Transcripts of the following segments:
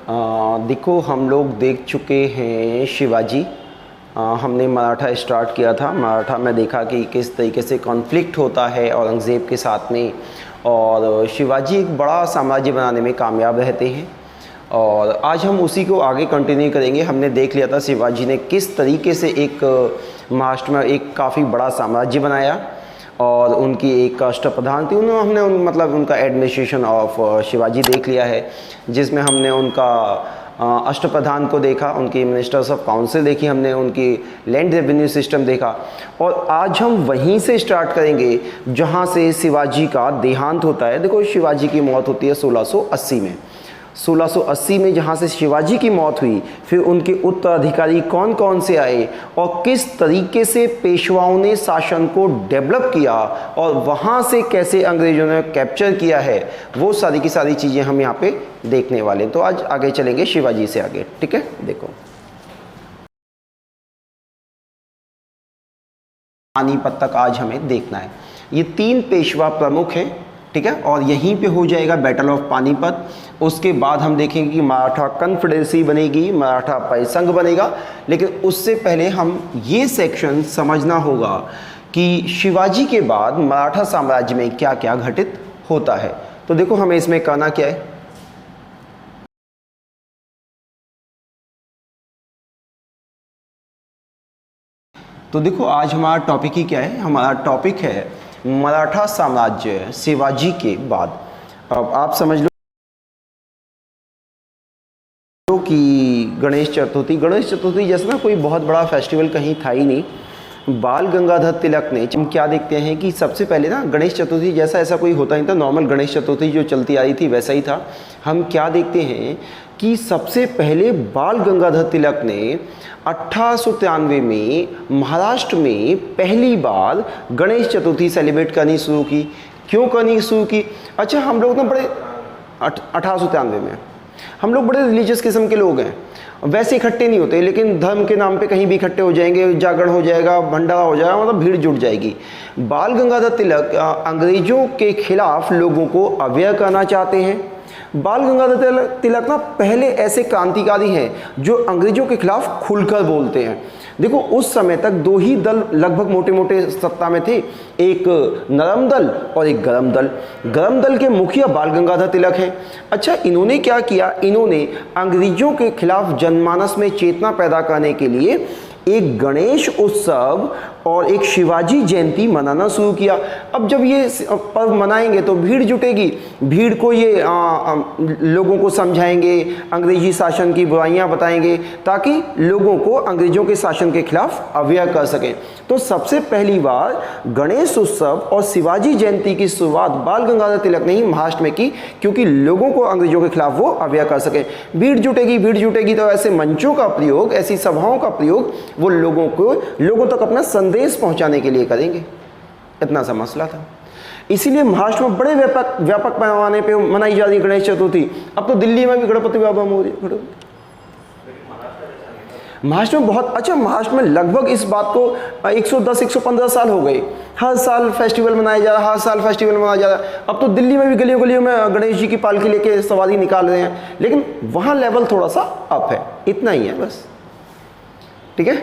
देखो हम लोग देख चुके हैं शिवाजी। हमने मराठा स्टार्ट किया था। मराठा में देखा कि किस तरीके से कॉन्फ्लिक्ट होता है औरंगज़ेब के साथ में, और शिवाजी एक बड़ा साम्राज्य बनाने में कामयाब रहते हैं। और आज हम उसी को आगे कंटिन्यू करेंगे। हमने देख लिया था शिवाजी ने किस तरीके से एक महाराष्ट्र में एक काफ़ी बड़ा साम्राज्य बनाया, और उनकी एक अष्टप्रधान थी। हमने मतलब उनका एडमिनिस्ट्रेशन ऑफ शिवाजी देख लिया है, जिसमें हमने उनका अष्टप्रधान को देखा, उनकी मिनिस्टर्स ऑफ काउंसिल देखी, हमने उनकी लैंड रेवेन्यू सिस्टम देखा। और आज हम वहीं से स्टार्ट करेंगे जहां से शिवाजी का देहांत होता है। देखो शिवाजी की मौत होती है 1680 में। 1680 में जहाँ से शिवाजी की मौत हुई, फिर उनके उत्तराधिकारी कौन कौन से आए और किस तरीके से पेशवाओं ने शासन को डेवलप किया और वहाँ से कैसे अंग्रेजों ने कैप्चर किया है, वो सारी की सारी चीज़ें हम यहाँ पे देखने वाले हैं। तो आज आगे चलेंगे शिवाजी से आगे, ठीक है। देखो पानीपत तक आज हमें देखना है। ये 3 पेशवा प्रमुख हैं, ठीक है, और यहीं पे हो जाएगा बैटल ऑफ पानीपत। उसके बाद हम देखेंगे कि मराठा कन्फेडरेसी बनेगी, मराठा परिसंघ बनेगा। लेकिन उससे पहले हम ये सेक्शन समझना होगा कि शिवाजी के बाद मराठा साम्राज्य में क्या क्या घटित होता है। तो देखो हमें इसमें करना क्या है। तो देखो आज हमारा टॉपिक ही क्या है। हमारा टॉपिक है मराठा साम्राज्य शिवाजी के बाद। अब आप समझ लो कि गणेश चतुर्थी जैसा ना कोई बहुत बड़ा फेस्टिवल कहीं था ही नहीं। बाल गंगाधर तिलक ने, हम क्या देखते हैं कि सबसे पहले ना गणेश चतुर्थी जैसा ऐसा कोई होता नहीं था, नॉर्मल गणेश चतुर्थी जो चलती आ रही थी वैसा ही था। हम क्या देखते हैं कि सबसे पहले बाल गंगाधर तिलक ने 1893 में महाराष्ट्र में पहली बार गणेश चतुर्थी सेलिब्रेट करनी शुरू की। क्यों करनी शुरू की? अच्छा, हम लोग ना बड़े 1893 में हम लोग बड़े रिलीजियस किस्म के लोग हैं, वैसे इकट्ठे नहीं होते, लेकिन धर्म के नाम पे कहीं भी इकट्ठे हो जाएंगे, जागरण हो जाएगा, भंडारा हो जाएगा, मतलब भीड़ जुट जाएगी। बाल गंगाधर तिलक अंग्रेजों के खिलाफ लोगों को अवेयर करना चाहते हैं। बाल गंगाधर तिलक ना पहले ऐसे क्रांतिकारी हैं जो अंग्रेजों के खिलाफ खुलकर बोलते हैं। देखो उस समय तक 2 ही दल लगभग मोटे मोटे सत्ता में थे, एक नरम दल और एक गरम दल। गरम दल के मुखिया बाल गंगाधर तिलक हैं। अच्छा, इन्होंने क्या किया, इन्होंने अंग्रेजों के खिलाफ जनमानस में चेतना पैदा करने के लिए एक गणेश उत्सव और एक शिवाजी जयंती मनाना शुरू किया। अब जब ये पर्व मनाएंगे तो भीड़ जुटेगी, भीड़ को ये लोगों को समझाएंगे, अंग्रेजी शासन की बुराइयां बताएंगे, ताकि लोगों को अंग्रेजों के शासन के खिलाफ अवेयर कर सकें। तो सबसे पहली बार गणेश उत्सव और शिवाजी जयंती की शुरुआत बाल गंगाधर तिलक ने ही महाराष्ट्र में की, क्योंकि लोगों को अंग्रेजों के खिलाफ वो अवेयर कर सके। भीड़ जुटेगी तो ऐसे मंचों का प्रयोग, ऐसी सभाओं का प्रयोग वो लोगों तक अपना संदेश पहुंचाने के लिए करेंगे। इतना सा मसला था। इसीलिए महाराष्ट्र में बड़े व्यापक पैमाने पे मनाई जा रही गणेश चतुर्थी। अब तो दिल्ली में भी गणपति बाबा हो रही है। महाराष्ट्र में बहुत अच्छा, महाराष्ट्र में लगभग इस बात को 110-115 साल हो गए, हर साल फेस्टिवल मनाया जा रहा है, अब तो दिल्ली में भी गलियों गलियों में गणेश जी की पालकी लेके सवारी निकाल रहे हैं, लेकिन वहां लेवल थोड़ा सा अप है। इतना ही है बस, ठीक है।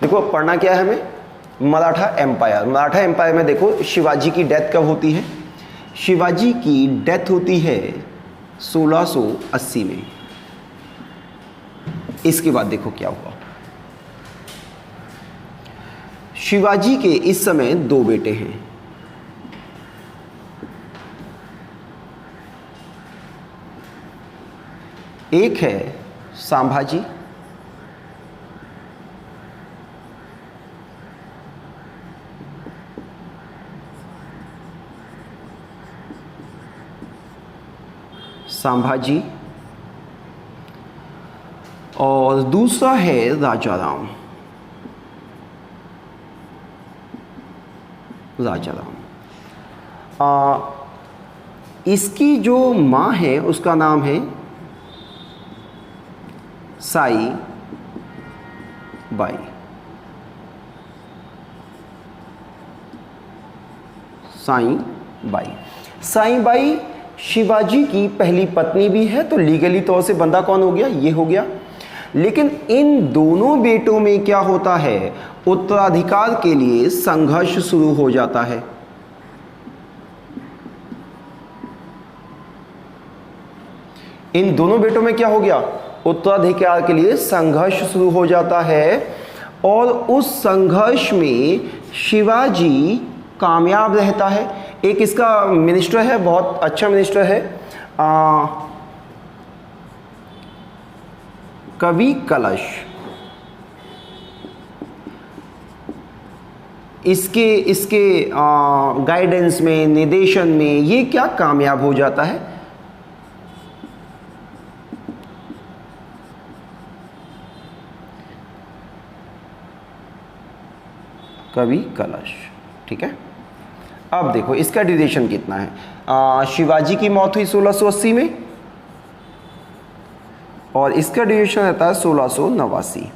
देखो पढ़ना क्या है हमें, मराठा एम्पायर में देखो शिवाजी की डेथ कब होती है। शिवाजी की डेथ होती है 1680 में। इसके बाद देखो क्या हुआ। शिवाजी के इस समय 2 बेटे हैं। एक है संभाजी, और दूसरा है राजाराम। इसकी जो माँ है उसका नाम है psi by. Psi by Shivaji की पहली पत्नी भी है, तो लीगली तौर से बंदा कौन हो गया, ये हो गया। लेकिन इन दोनों बेटों में क्या होता है, उत्तराधिकार के लिए संघर्ष शुरू हो जाता है। इन दोनों बेटों में क्या हो गया, उत्तराधिकार के लिए संघर्ष शुरू हो जाता है, और उस संघर्ष में शिवाजी कामयाब रहता है। एक इसका मिनिस्टर है, बहुत अच्छा मिनिस्टर है, कवि कलश। इसके गाइडेंस में, निर्देशन में ये क्या कामयाब हो जाता है, कवि कलश। ठीक है, अब देखो इसका ड्यूरेशन कितना है। शिवाजी की मौत हुई 1680 में, और इसका ड्यूरेशन रहता है 1689।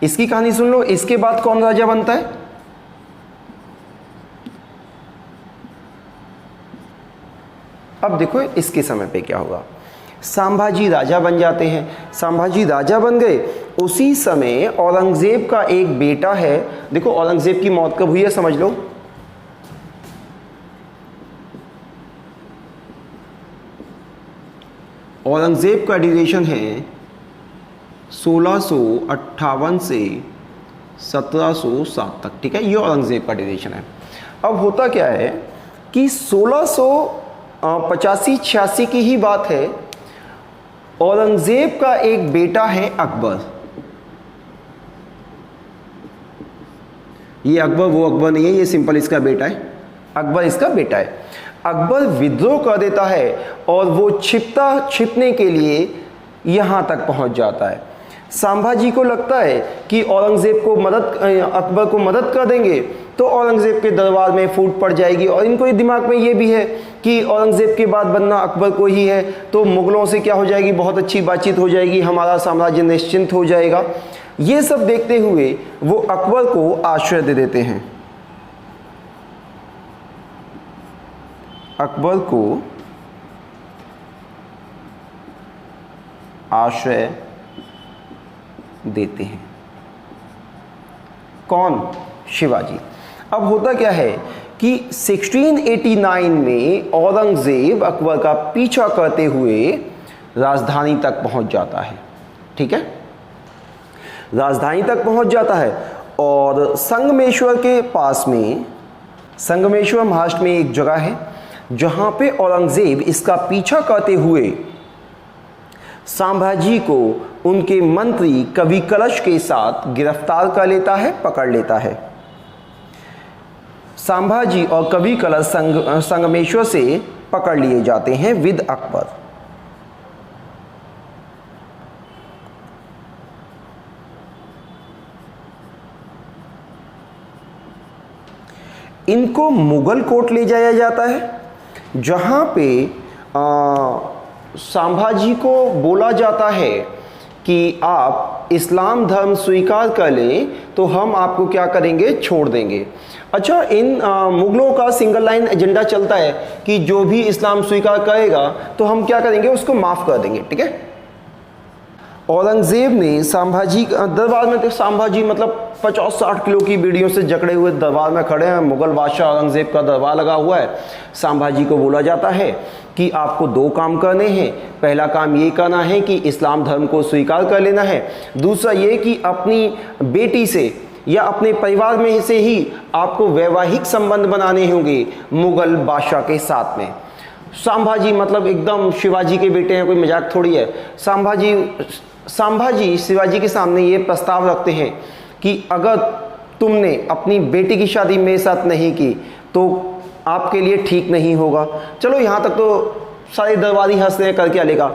इसकी कहानी सुन लो। इसके बाद कौन राजा बनता है, अब देखो इसके समय पे क्या होगा। संभाजी राजा बन जाते हैं। संभाजी राजा बन गए, उसी समय औरंगजेब का एक बेटा है। देखो औरंगजेब की मौत कब हुई है समझ लो, औरंगजेब का ड्यूरेशन है 1658 से 1707 तक। ठीक है, ये औरंगजेब का ड्यूरेशन है। अब होता क्या है कि 1685-86 की ही बात है, औरंगजेब का एक बेटा है अकबर। ये अकबर वो अकबर नहीं है, ये सिंपल इसका बेटा है, अकबर इसका बेटा है। अकबर विद्रोह कर देता है और वो छिपने के लिए यहाँ तक पहुँच जाता है। संभाजी को लगता है कि औरंगजेब को अकबर को मदद कर देंगे तो औरंगजेब के दरबार में फूट पड़ जाएगी, और इनको ये दिमाग में ये भी है कि औरंगजेब के बाद बनना अकबर को ही है, तो मुगलों से क्या हो जाएगी, बहुत अच्छी बातचीत हो जाएगी, हमारा साम्राज्य निश्चिंत हो जाएगा। ये सब देखते हुए वो अकबर को आश्रय दे देते हैं। अकबर को आश्रय देते हैं कौन, शिवाजी। अब होता क्या है कि 1689 में औरंगजेब अकबर का पीछा करते हुए राजधानी तक पहुंच जाता है। ठीक है, राजधानी तक पहुंच जाता है, और संगमेश्वर के पास में, संगमेश्वर महाराष्ट्र में एक जगह है जहां पे औरंगजेब इसका पीछा करते हुए संभाजी को उनके मंत्री कवि कलश के साथ गिरफ्तार कर लेता है, पकड़ लेता है। संभाजी और कवि कलश संगमेश्वर से पकड़ लिए जाते हैं विद अकबर। इनको मुगल कोर्ट ले जाया जाता है, जहां पे संभाजी को बोला जाता है कि आप इस्लाम धर्म स्वीकार कर लें तो हम आपको क्या करेंगे, छोड़ देंगे। अच्छा, इन मुगलों का सिंगल लाइन एजेंडा चलता है कि जो भी इस्लाम स्वीकार करेगा तो हम क्या करेंगे, उसको माफ़ कर देंगे। ठीक है, औरंगजेब ने संभाजी दरबार में, संभाजी मतलब 50-60 किलो की बीड़ियों से जकड़े हुए दरबार में खड़े हैं, मुगल बादशाह औरंगजेब का दरबार लगा हुआ है। संभाजी को बोला जाता है कि आपको 2 काम करने हैं। पहला काम ये करना है कि इस्लाम धर्म को स्वीकार कर लेना है, दूसरा ये कि अपनी बेटी से या अपने परिवार में से ही आपको वैवाहिक संबंध बनाने होंगे मुगल बादशाह के साथ में। संभाजी मतलब एकदम शिवाजी के बेटे हैं, कोई मजाक थोड़ी है। संभाजी शिवाजी के सामने ये प्रस्ताव रखते हैं कि अगर तुमने अपनी बेटी की शादी मेरे साथ नहीं की तो आपके लिए ठीक नहीं होगा। चलो यहाँ तक तो सारे दरबारी हंस रहे, कर क्या लेगा।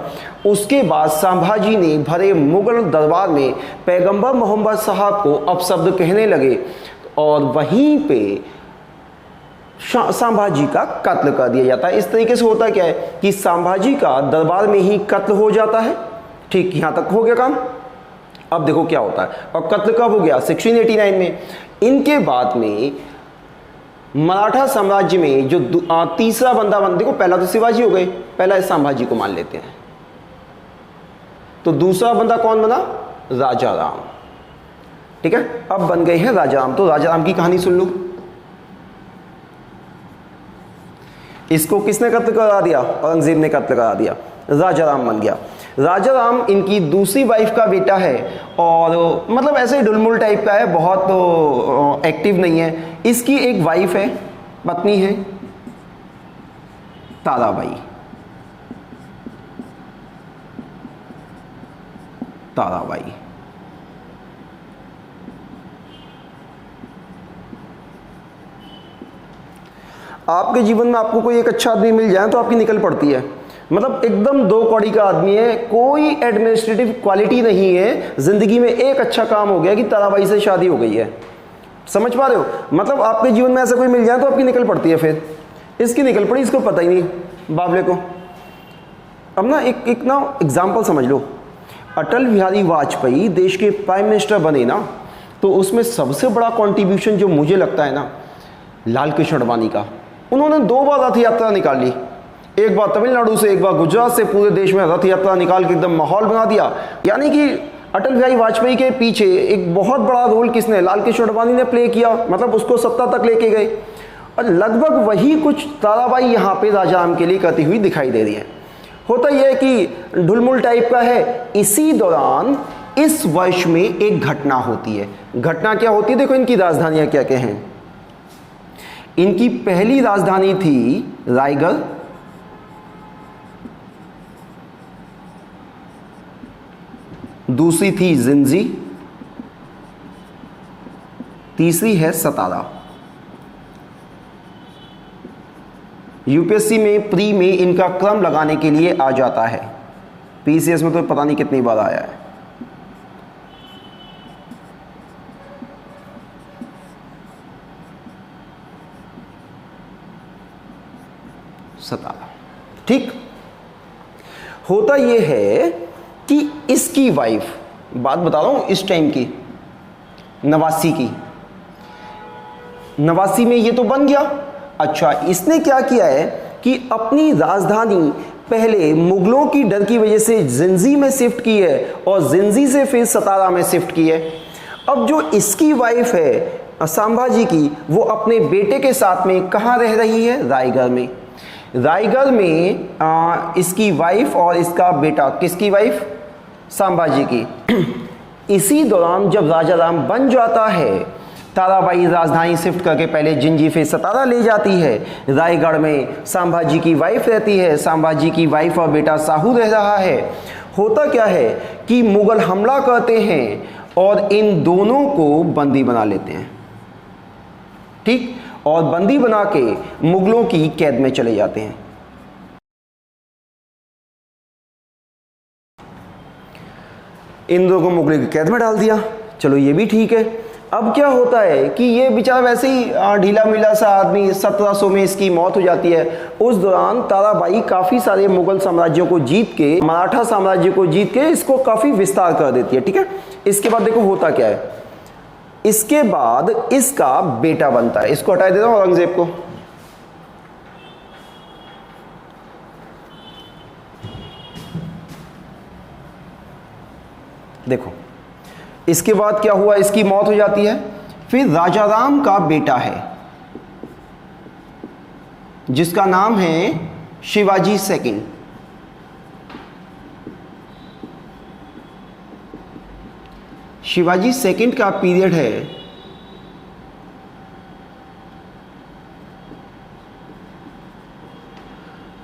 उसके बाद संभाजी ने भरे मुगल दरबार में पैगंबर मोहम्मद साहब को अपशब्द कहने लगे, और वहीं पे संभाजी का कत्ल कर दिया जाता है। इस तरीके से होता क्या है कि संभाजी का दरबार में ही कत्ल हो जाता है। ठीक, यहाँ तक हो गया काम। अब देखो क्या होता है, और कत्ल कब हो गया, 1689 में। इनके बाद में मराठा साम्राज्य में जो तीसरा बंदा देखो, पहला तो शिवाजी हो गए, पहला संभाजी को मान लेते हैं, तो दूसरा बंदा कौन बना? राजा राम। ठीक है, अब बन गए हैं राजा राम। तो राजा राम की कहानी सुन लो। इसको किसने कत्ल करा दिया? औरंगजेब ने कत्ल करा दिया, राजा राम बन गया। राजा राम इनकी दूसरी वाइफ का बेटा है, और मतलब ऐसे ढुलमुल टाइप का है, बहुत एक्टिव नहीं है। इसकी एक वाइफ है, पत्नी है ताराबाई। ताराबाई आपके जीवन में आपको कोई एक अच्छा आदमी मिल जाए तो आपकी निकल पड़ती है, मतलब एकदम दो कौड़ी का आदमी है, कोई एडमिनिस्ट्रेटिव क्वालिटी नहीं है, जिंदगी में एक अच्छा काम हो गया कि ताराबाई से शादी हो गई है। समझ पा रहे हो? मतलब आपके जीवन में ऐसा कोई मिल जाए तो आपकी निकल पड़ती है। फिर इसकी निकल पड़ी, इसको पता ही नहीं बाबले को। अब ना एक ना एग्जाम्पल समझ लो, अटल बिहारी वाजपेयी देश के प्राइम मिनिस्टर बने ना, तो उसमें सबसे बड़ा कंट्रीब्यूशन जो मुझे लगता है ना, लाल कृष्ण आडवाणी का। उन्होंने 2 बार रथ यात्रा निकाली, एक बार तमिलनाडु से, एक बार गुजरात से, पूरे देश में रथ यात्रा निकाल के एकदम माहौल बना दिया। यानी कि अटल बिहारी वाजपेयी के पीछे एक बहुत बड़ा रोल किसने? लाल कृष्ण आडवाणी ने प्ले किया, मतलब उसको सत्ता तक लेके गए। और लगभग वही कुछ ताराबाई यहाँ पे राजा राम के लिए करती हुई दिखाई दे रही है। होता यह है कि ढुलमुल टाइप का है। इसी दौरान इस वर्ष में एक घटना होती है। घटना क्या होती है? देखो इनकी राजधानियां क्या क्या हैं। इनकी पहली राजधानी थी रायगढ़, दूसरी थी जिंजी, तीसरी है सतारा। यूपीएससी में प्री में इनका क्रम लगाने के लिए आ जाता है, पीसीएस में तो पता नहीं कितनी बार आया है। सतारा। ठीक, होता यह है कि इसकी वाइफ, बात बता रहा हूं इस टाइम की, 89 की, 89 में ये तो बन गया। अच्छा, इसने क्या किया है कि अपनी राजधानी पहले मुगलों की डर की वजह से जिंजी में शिफ्ट की है, और जिंजी से फिर सतारा में शिफ्ट की है। अब जो इसकी वाइफ है संभाजी की, वो अपने बेटे के साथ में कहाँ रह रही है? रायगढ़ में। रायगढ़ में इसकी वाइफ और इसका बेटा, किसकी वाइफ? संभाजी की। इसी दौरान जब राजा राम बन जाता है, ताराबाई राजधानी शिफ्ट करके पहले जिंजी फिर सतारा ले जाती है। रायगढ़ में संभाजी की वाइफ रहती है, संभाजी की वाइफ और बेटा साहू रह रहा है। होता क्या है कि मुगल हमला करते हैं और इन दोनों को बंदी बना लेते हैं। ठीक, और बंदी बना के मुगलों की कैद में चले जाते हैं। इन दोनों को मुगलों की कैद में डाल दिया, चलो ये भी ठीक है। अब क्या होता है कि ये बेचारा वैसे ही ढीला मिला सा आदमी, 1700 में इसकी मौत हो जाती है। उस दौरान ताराबाई काफ़ी सारे मुगल साम्राज्यों को जीत के, मराठा साम्राज्य को जीत के इसको काफ़ी विस्तार कर देती है। ठीक है, इसके बाद देखो होता क्या है। इसके बाद इसका बेटा बनता है, इसको हटा देता हूं, औरंगजेब को। देखो इसके बाद क्या हुआ, इसकी मौत हो जाती है। फिर राजा राम का बेटा है जिसका नाम है शिवाजी सेकंड। शिवाजी सेकंड का पीरियड है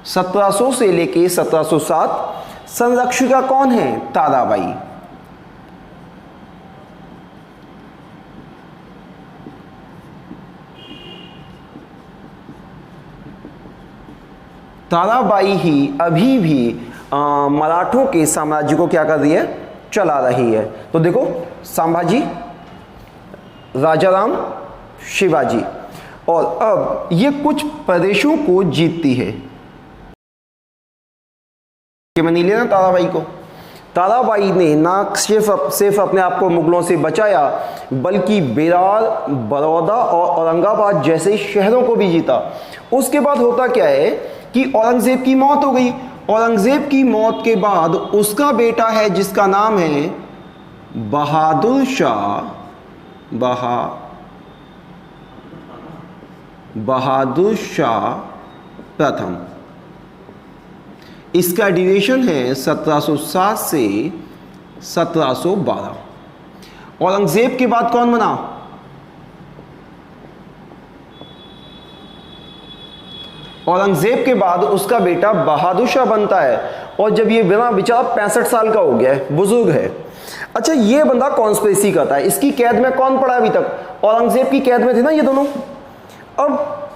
1700 से लेके 1707। संरक्षिका कौन है? ताराबाई। ताराबाई ही अभी भी मराठों के साम्राज्य को क्या कर रही है? चला रही है। तो देखो संभाजी, राजा राम, शिवाजी, और अब ये कुछ प्रदेशों को जीतती है कि मैं नहीं लेना ताराबाई को। ताराबाई ने ना सिर्फ अपने आप को मुगलों से बचाया बल्कि बेरार, बड़ौदा और औरंगाबाद जैसे शहरों को भी जीता। उसके बाद होता क्या है कि औरंगजेब की मौत हो गई। औरंगजेब की मौत के बाद उसका बेटा है जिसका नाम है बहादुर शाह प्रथम। इसका ड्यूरेशन है 1707 से 1712। औरंगजेब के बाद कौन बना? औरंगजेब के बाद उसका बेटा बहादुर शाह बनता है। और जब ये बना बेचारा 65 साल का हो गया है, बुजुर्ग है। अच्छा, ये बंदा कॉन्स्पिरेसी करता है। इसकी कैद में कौन पड़ा अभी तक? औरंगजेब की कैद में थे ना ये दोनों। अब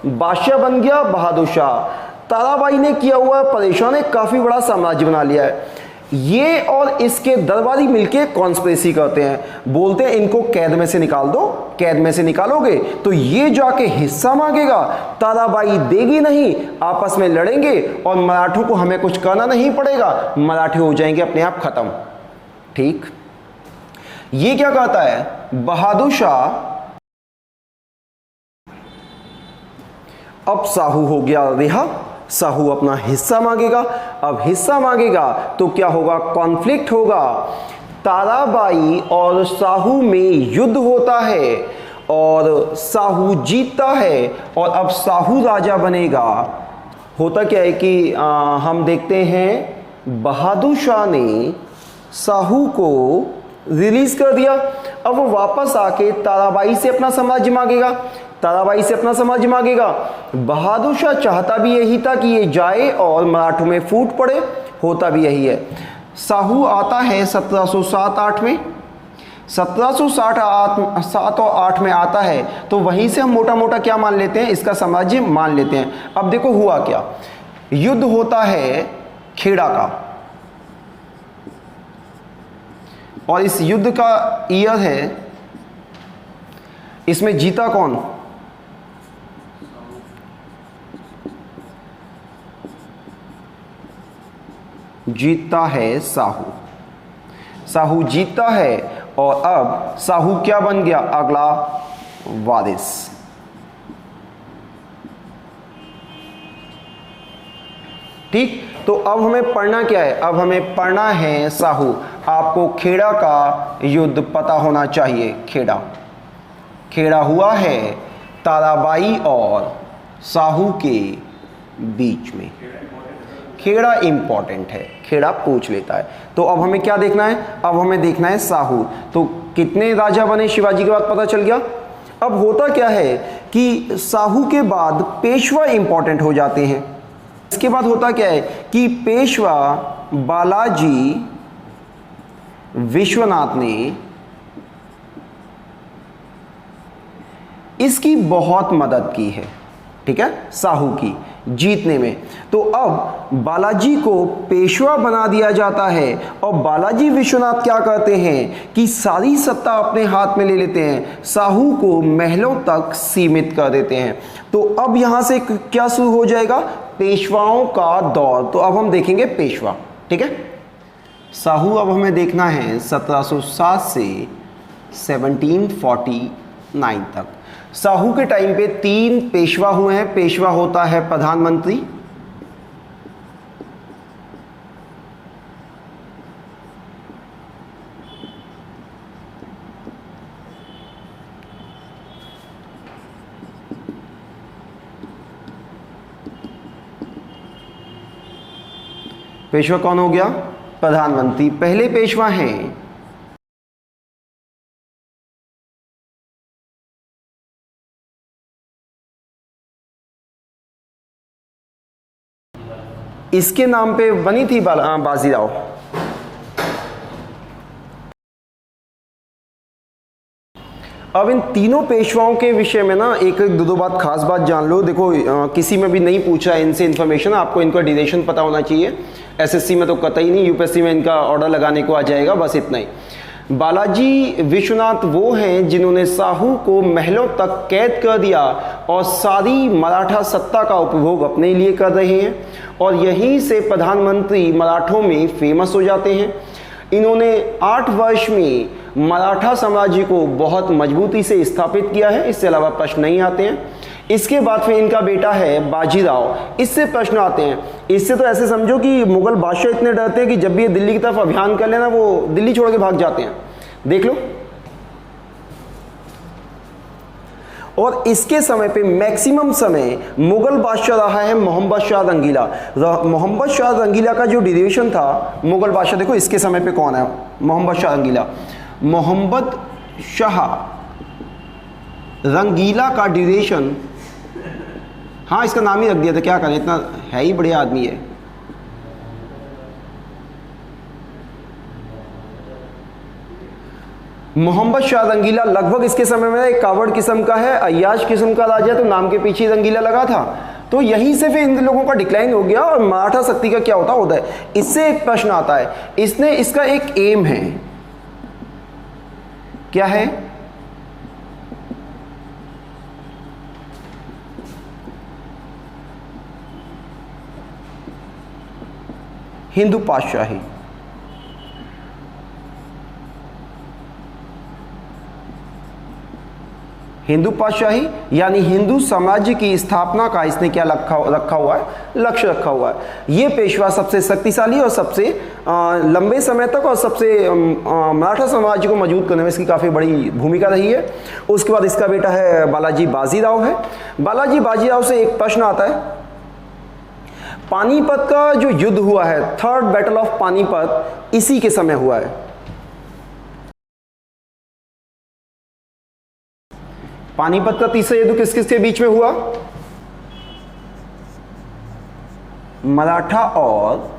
बादशाह बन गया बहादुर शाह। ताराबाई ने किया हुआ परेशान है, काफी बड़ा साम्राज्य बना लिया है। ये और इसके दरबारी मिलके कॉन्स्पिरेसी करते हैं, बोलते हैं इनको कैद में से निकाल दो। कैद में से निकालोगे तो ये जाके हिस्सा मांगेगा, ताराबाई देगी नहीं, आपस में लड़ेंगे और मराठों को हमें कुछ करना नहीं पड़ेगा, मराठे हो जाएंगे अपने आप खत्म। ठीक, ये क्या कहता है बहादुर शाह? अब साहू हो गया रिहा, साहू अपना हिस्सा मांगेगा। अब हिस्सा मांगेगा तो क्या होगा? कॉन्फ्लिक्ट होगा। ताराबाई और साहू में युद्ध होता है और साहू जीतता है और अब साहू राजा बनेगा। होता क्या है कि हम देखते हैं बहादुर शाह ने साहू को रिलीज कर दिया। अब वो वापस आके ताराबाई से अपना साम्राज्य मांगेगा, ताराबाई से अपना साम्राज्य मांगेगा। बहादुर शाह चाहता भी यही था कि ये जाए और मराठों में फूट पड़े, होता भी यही है। साहू आता है 1707-8 में। 1707 और 8 में आता है तो वहीं से हम मोटा मोटा क्या मान लेते हैं? इसका साम्राज्य मान लेते हैं। अब देखो हुआ क्या, युद्ध होता है खेड़ा का और इस युद्ध का ईयर है, इसमें जीता कौन? जीतता है साहू। साहू जीतता है और अब साहू क्या बन गया? अगला वारिस। ठीक, तो अब हमें पढ़ना क्या है? अब हमें पढ़ना है साहू। आपको खेड़ा का युद्ध पता होना चाहिए। खेड़ा हुआ है ताराबाई और साहू के बीच में। खेड़ा इंपॉर्टेंट है, खेड़ा पूछ लेता है। तो अब हमें क्या देखना है? अब हमें देखना है साहू। तो कितने राजा बने शिवाजी के बाद पता चल गया। अब होता क्या है कि साहू के बाद पेशवा इंपॉर्टेंट हो जाते हैं। इसके बाद होता क्या है कि पेशवा बालाजी विश्वनाथ ने इसकी बहुत मदद की है, ठीक है, साहू की जीतने में। तो अब बालाजी को पेशवा बना दिया जाता है और बालाजी विश्वनाथ क्या करते हैं कि सारी सत्ता अपने हाथ में ले लेते हैं, साहू को महलों तक सीमित कर देते हैं। तो अब यहां से क्या शुरू हो जाएगा? पेशवाओं का दौर। तो अब हम देखेंगे पेशवा, ठीक है। साहू अब हमें देखना है 1707 से 1749 तक। साहू के टाइम पे 3 पेशवा हुए हैं। पेशवा होता है प्रधानमंत्री, पेशवा कौन हो गया? प्रधानमंत्री। पहले पेशवा हैं इसके नाम पे बनी थी बाजीराव। अब इन तीनों पेशवाओं के विषय में ना एक दो बात खास बात जान लो। देखो किसी में भी नहीं पूछा है इनसे इन्फॉर्मेशन, आपको इनका ड्यूरेशन पता होना चाहिए। एसएससी में तो कतई नहीं, यूपीएससी में इनका ऑर्डर लगाने को आ जाएगा, बस इतना ही। बालाजी विश्वनाथ वो हैं जिन्होंने साहू को महलों तक कैद कर दिया और सारी मराठा सत्ता का उपभोग अपने लिए कर रहे हैं और यहीं से प्रधानमंत्री मराठों में फेमस हो जाते हैं। इन्होंने 8 वर्ष में मराठा साम्राज्य को बहुत मजबूती से स्थापित किया है। इससे अलावा प्रश्न नहीं आते हैं। इसके बाद फिर इनका बेटा है बाजीराव, इससे प्रश्न आते हैं। इससे तो ऐसे समझो कि मुगल बादशाह इतने डरते हैं कि जब भी ये दिल्ली की तरफ अभियान कर लेना वो दिल्ली छोड़ के भाग जाते हैं। देख लो। और इसके समय पे मैक्सिमम समय मुगल बादशाह रहा है मोहम्मद शाह रंगीला। मोहम्मद शाह रंगीला का जो ड्यूरेशन था मुगल बादशाह, देखो इसके समय पे कौन है, मोहम्मद शाह रंगीला। मोहम्मद शाह रंगीला का ड्यूरेशन, हाँ इसका नाम ही रख दिया था, क्या करें, इतना है ही बढ़िया आदमी है। मोहम्मद शाह रंगीला लगभग इसके समय में एक कावड़ किस्म का है, अय्याश किस्म का राजा, तो नाम के पीछे रंगीला लगा था। तो यहीं से फिर इन लोगों का डिक्लाइन हो गया और मराठा शक्ति का क्या होता है। इससे एक प्रश्न आता है, इसने इसका एक एम है, क्या है, हिंदू पातशाही। हिंदू पातशाही यानी हिंदू साम्राज्य की स्थापना का इसने क्या रखा हुआ है, लक्ष्य रखा हुआ है। ये पेशवा सबसे शक्तिशाली और सबसे लंबे समय तक और सबसे मराठा साम्राज्य को मजबूत करने में इसकी काफ़ी बड़ी भूमिका रही है। उसके बाद इसका बेटा है बालाजी बाजीराव है। बालाजी बाजीराव से एक प्रश्न आता है, पानीपत का जो युद्ध हुआ है, थर्ड बैटल ऑफ पानीपत, इसी के समय हुआ है। पानीपत का तीसरा युद्ध किस किस के बीच में हुआ, मराठा और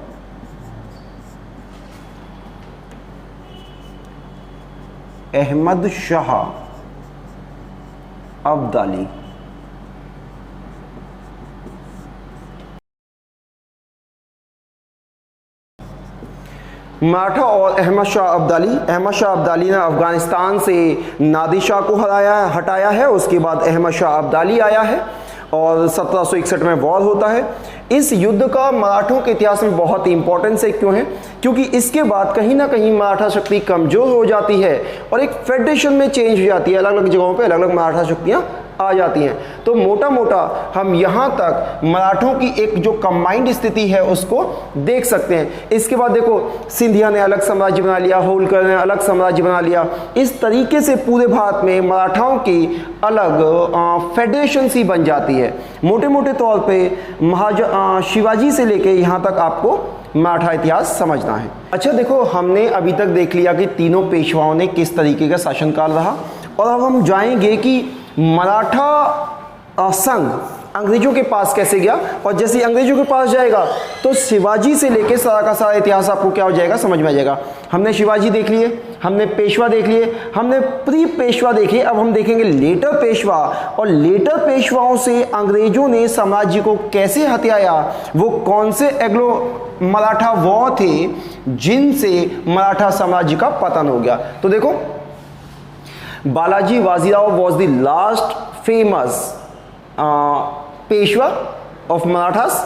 अहमद शाह अब्दाली। मराठा और अहमद शाह अब्दाली ने अफगानिस्तान से नादिर शाह को हटाया है। उसके बाद अहमद शाह अब्दाली आया है और 1761 में वॉर होता है। इस युद्ध का मराठों के इतिहास में बहुत ही इंपॉर्टेंस है। क्यों है? क्योंकि इसके बाद कहीं ना कहीं मराठा शक्ति कमजोर हो जाती है और एक फेडरेशन में चेंज हो जाती है, अलग अलग जगहों पे अलग अलग मराठा शक्तियां आ जाती हैं। तो मोटा मोटा हम यहाँ तक मराठों की एक जो कंबाइंड स्थिति है उसको देख सकते हैं। इसके बाद देखो, सिंधिया ने अलग साम्राज्य बना लिया, होलकर ने अलग साम्राज्य बना लिया। इस तरीके से पूरे भारत में मराठाओं की अलग फेडरेशन सी बन जाती है। मोटे मोटे तौर पे शिवाजी से लेके यहाँ तक आपको मराठा इतिहास समझना है। अच्छा देखो, हमने अभी तक देख लिया कि तीनों पेशवाओं ने किस तरीके का शासनकाल रहा, और अब हम जाएंगे कि मराठा संघ अंग्रेजों के पास कैसे गया, और जैसे अंग्रेजों के पास जाएगा तो शिवाजी से लेके सारा का सारा इतिहास आपको क्या हो जाएगा, समझ में आ जाएगा। हमने शिवाजी देख लिए, हमने पेशवा देख लिए, हमने प्री पेशवा देखे, अब हम देखेंगे लेटर पेशवा, और लेटर पेशवाओं से अंग्रेजों ने साम्राज्य को कैसे हथियाया, वो कौन से एग्लो मराठा वॉर थे जिनसे मराठा साम्राज्य का पतन हो गया। तो देखो, Balaji Bajirao was the last famous Peshwa of Marathas.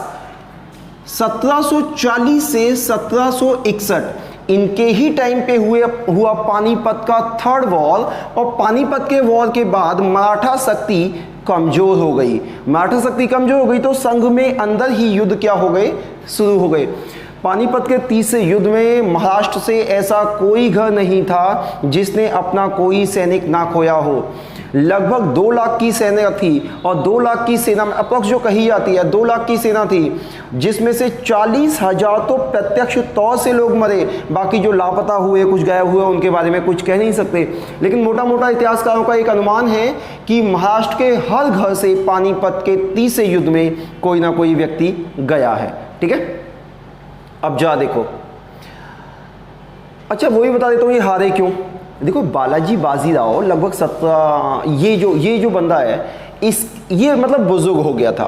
1740 से 1761 इनके ही टाइम पे हुआ पानीपत का थर्ड वॉर, और पानीपत के वॉर के बाद मराठा शक्ति कमजोर हो गई। मराठा शक्ति कमजोर हो गई तो संघ में अंदर ही युद्ध क्या हो गए, शुरू हो गए। पानीपत के तीसरे युद्ध में महाराष्ट्र से ऐसा कोई घर नहीं था जिसने अपना कोई सैनिक ना खोया हो। लगभग 2 लाख की सेना थी, और 2 लाख की सेना में अप्रॉक्स जो कही जाती है 2 लाख की सेना थी, जिसमें से 40,000 तो प्रत्यक्ष तौर से लोग मरे। बाकी जो लापता हुए, कुछ गायब हुए, उनके बारे में कुछ कह नहीं सकते। लेकिन मोटा मोटा इतिहासकारों का एक अनुमान है कि महाराष्ट्र के हर घर से पानीपत के तीसरे युद्ध में कोई ना कोई व्यक्ति गया है। ठीक है, अब जा देखो। अच्छा वो ही बता देता हूँ ये हारे क्यों। देखो, बालाजी बाजीराव लगभग 17, ये जो बंदा है ये मतलब बुजुर्ग हो गया था।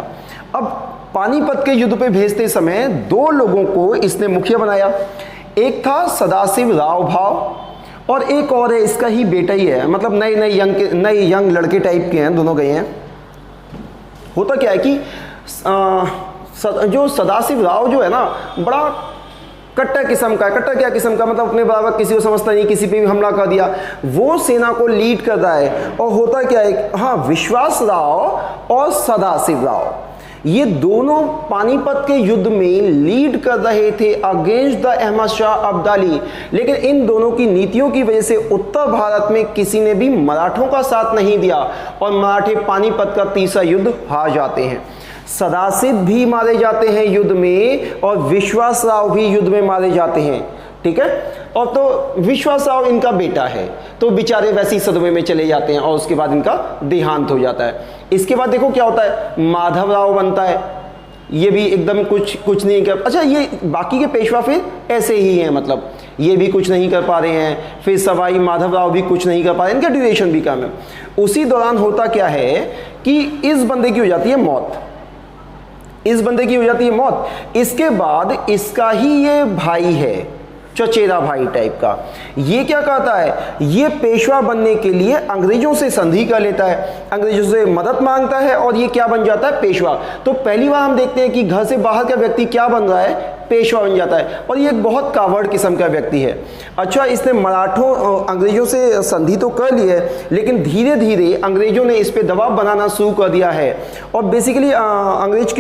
अब पानीपत के युद्ध पे भेजते समय 2 लोगों को इसने मुखिया बनाया। एक था सदाशिव राव भाव, और एक और है, इसका ही बेटा ही है, मतलब नए यंग लड़के टाइप के हैं, दोनों गए हैं। होता क्या है कि जो सदाशिव राव जो है ना, बड़ा कट्टर किस्म का। कट्टर क्या किस्म का, मतलब अपने बराबर किसी को समझता नहीं, किसी पे भी हमला कर दिया, वो सेना को लीड करता है। और होता क्या है, हाँ, विश्वास राव और सदाशिव राव, ये दोनों पानीपत के युद्ध में लीड कर रहे थे अगेंस्ट द अहमद शाह अब्दाली। लेकिन इन दोनों की नीतियों की वजह से उत्तर भारत में किसी ने भी मराठों का साथ नहीं दिया और मराठे पानीपत का तीसरा युद्ध हार जाते हैं। सदाशिव भी मारे जाते हैं युद्ध में और विश्वास राव भी युद्ध में मारे जाते हैं, ठीक है। और तो विश्वास राव इनका बेटा है, तो बेचारे वैसी सदमे में चले जाते हैं और उसके बाद इनका देहांत हो जाता है। इसके बाद देखो क्या होता है, माधव राव बनता है, ये भी एकदम कुछ नहीं कर, अच्छा ये बाकी के पेशवा फिर ऐसे ही हैं, मतलब ये भी कुछ नहीं कर पा रहे हैं, फिर सवाई माधव राव भी कुछ नहीं कर पा रहे हैं, इनका ड्यूरेशन भी कम है। उसी दौरान होता क्या है कि इस बंदे की हो जाती है मौत, इस बंदे की हो जाती है मौत। इसके बाद इसका ही ये भाई है, चचेरा भाई टाइप का, ये क्या कहता है, ये पेशवा बनने के लिए अंग्रेजों से संधि कर लेता है, अंग्रेजों से मदद मांगता है और ये क्या बन जाता है, पेशवा। तो पहली बार हम देखते हैं कि घर से बाहर का व्यक्ति क्या बन रहा है, पेशवा बन जाता है। और ये एक बहुत कावर्ड किस्म का व्यक्ति है। अच्छा, इसने मराठों अंग्रेजों से संधि तो कर ली है, लेकिन धीरे धीरे अंग्रेजों ने इस पर दबाव बनाना शुरू कर दिया है। और बेसिकली अंग्रेज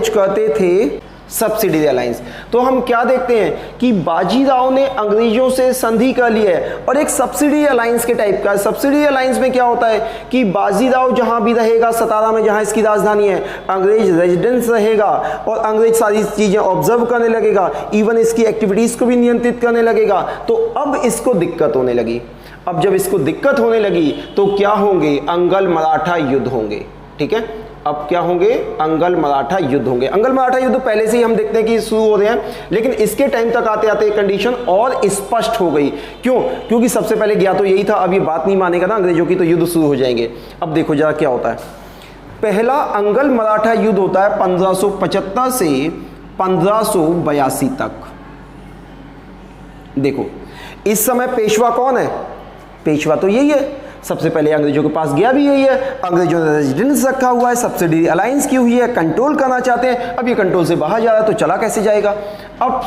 कहते थे सब्सिडी अलायंस। तो हम क्या देखते हैं कि बाजीराव ने अंग्रेजों से संधि कर ली है और एक सब्सिडी अलायंस के टाइप का। सब्सिडी अलायंस में क्या होता है कि बाजीराव जहां भी रहेगा, सतारा में जहां इसकी राजधानी है, अंग्रेज रेजिडेंस रहेगा और अंग्रेज सारी चीजें ऑब्जर्व करने लगेगा, इवन इसकी एक्टिविटीज को भी नियंत्रित करने लगेगा। तो अब इसको दिक्कत होने लगी। अब जब इसको दिक्कत होने लगी तो क्या होंगे, अंगल मराठा युद्ध होंगे, ठीक है। अब क्या होंगे, अंगल मराठा युद्ध होंगे। अंगल मराठा युद्ध पहले से ही हम देखते हैं कि शुरू हो रहे हैं, लेकिन इसके टाइम तक आते आते कंडीशन और स्पष्ट हो गई। क्यों? क्योंकि सबसे पहले गया तो यही था, अब ये बात नहीं मानेगा ना अंग्रेजों की, तो युद्ध शुरू हो जाएंगे। अब देखो जरा क्या होता है। पहला अंगल मराठा युद्ध होता है 1575 से 1582 तक। देखो इस समय पेशवा कौन है, पेशवा तो यही है, सबसे पहले अंग्रेजों के पास गया भी यही है, अंग्रेजों ने रेजिडेंस रखा हुआ है, सब्सिडी अलायंस की हुई है, कंट्रोल करना चाहते हैं। अब ये कंट्रोल से बाहर जा रहा है तो चला कैसे जाएगा। अब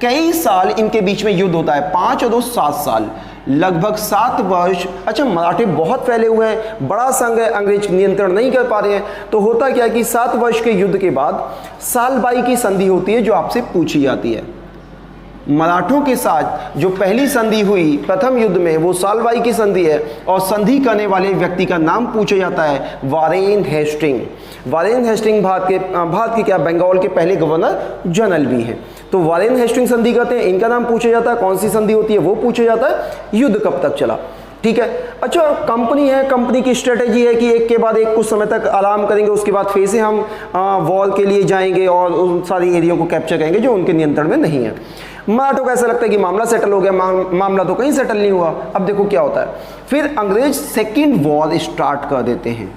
कई साल इनके बीच में युद्ध होता है, 5 और 2 7 साल, लगभग 7 वर्ष। अच्छा, मराठे बहुत फैले हुए हैं, बड़ा संघ है, अंग्रेज नियंत्रण नहीं कर पा रहे हैं। तो होता क्या है कि 7 वर्ष के युद्ध के बाद सालबाई की संधि होती है, जो आपसे पूछी जाती है। मराठों के साथ जो पहली संधि हुई प्रथम युद्ध में, वो सालबाई की संधि है और संधि करने वाले व्यक्ति का नाम पूछा जाता है Warren Hasting. Warren Hasting Bharat के क्या, बंगाल के पहले गवर्नर जनरल भी हैं। तो वारेन हेस्टिंग संधि करते हैं, इनका नाम पूछा जाता है। कौन सी संधि होती है वो पूछा जाता है, युद्ध कब तक चला, ठीक है। अच्छा, कंपनी है, कंपनी की स्ट्रेटेजी है कि एक के बाद एक कुछ समय तक आराम करेंगे, उसके बाद फिर से हम वॉर के लिए जाएंगे और उन सारी एरिया को कैप्चर करेंगे जो उनके नियंत्रण में नहीं है। मराठों को ऐसा लगता है कि मामला सेटल हो गया, मामला तो कहीं सेटल नहीं हुआ। अब देखो क्या होता है, फिर अंग्रेज सेकेंड वॉर स्टार्ट कर देते हैं।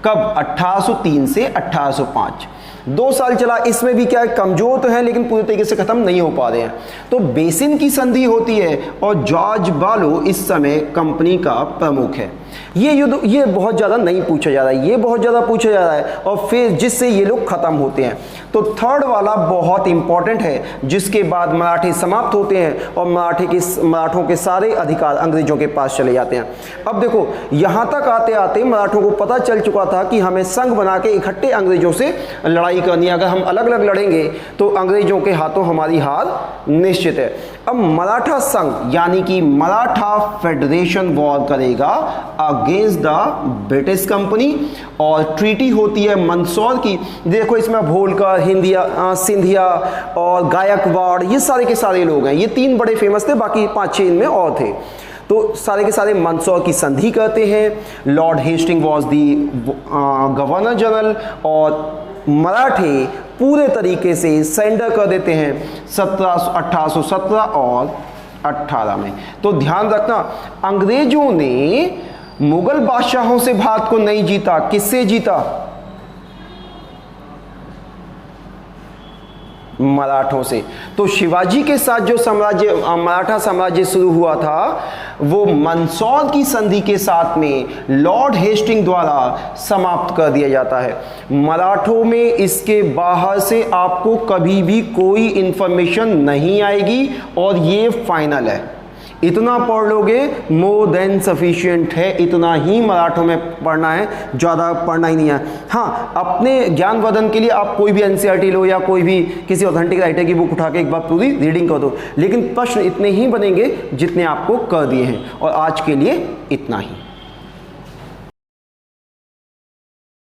कब? 1803 से 1805, 2 साल चला। इसमें भी क्या कमजोर तो है लेकिन पूरी तरीके से खत्म नहीं हो पा रहे हैं। तो बेसिन की संधि होती है और जॉर्ज बालो इस समय कंपनी का प्रमुख है। ये युद्ध ये बहुत ज़्यादा नहीं पूछा जा रहा है, ये बहुत ज़्यादा पूछा जा रहा है और फिर जिससे ये लोग ख़त्म होते हैं। तो थर्ड वाला बहुत इंपॉर्टेंट है, जिसके बाद मराठे समाप्त होते हैं और मराठों के सारे अधिकार अंग्रेजों के पास चले जाते हैं। अब देखो यहाँ तक आते आते मराठों को पता चल चुका था कि हमें संघ बना के इकट्ठे अंग्रेजों से लड़ाई करनी है। अगर हम अलग अलग लड़ेंगे तो अंग्रेजों के हाथों हमारी हार निश्चित है। अब मराठा संघ यानी कि मराठा फेडरेशन वॉर करेगा अगेंस्ट द ब्रिटिश कंपनी और ट्रीटी होती है मंदसौर की। देखो इसमें होलकर, सिंधिया और गायकवाड़, ये सारे के सारे लोग हैं। ये 3 बड़े फेमस थे, बाकी 5-6 इनमें और थे। तो सारे के सारे मंदसौर की संधि करते हैं। Lord Hasting was the governor general और मराठे पूरे तरीके से सरेंडर कर देते हैं 1817 और 18 में। तो ध्यान रखना, अंग्रेजों ने मुगल बादशाहों से भारत को नहीं जीता, किससे जीता? मराठों से। तो शिवाजी के साथ जो साम्राज्य मराठा साम्राज्य शुरू हुआ था वो मंदसौर की संधि के साथ में लॉर्ड हेस्टिंग द्वारा समाप्त कर दिया जाता है। मराठों में इसके बाहर से आपको कभी भी कोई इंफॉर्मेशन नहीं आएगी और ये फाइनल है। इतना पढ़ लोगे मोर देन सफिशिएंट है, इतना ही मराठों में पढ़ना है, ज़्यादा पढ़ना ही नहीं है। हाँ, अपने ज्ञानवर्धन के लिए आप कोई भी एनसीईआरटी लो या कोई भी किसी ऑथेंटिक राइटर की बुक उठा के एक बार पूरी रीडिंग कर दो, लेकिन प्रश्न इतने ही बनेंगे जितने आपको कर दिए हैं। और आज के लिए इतना ही।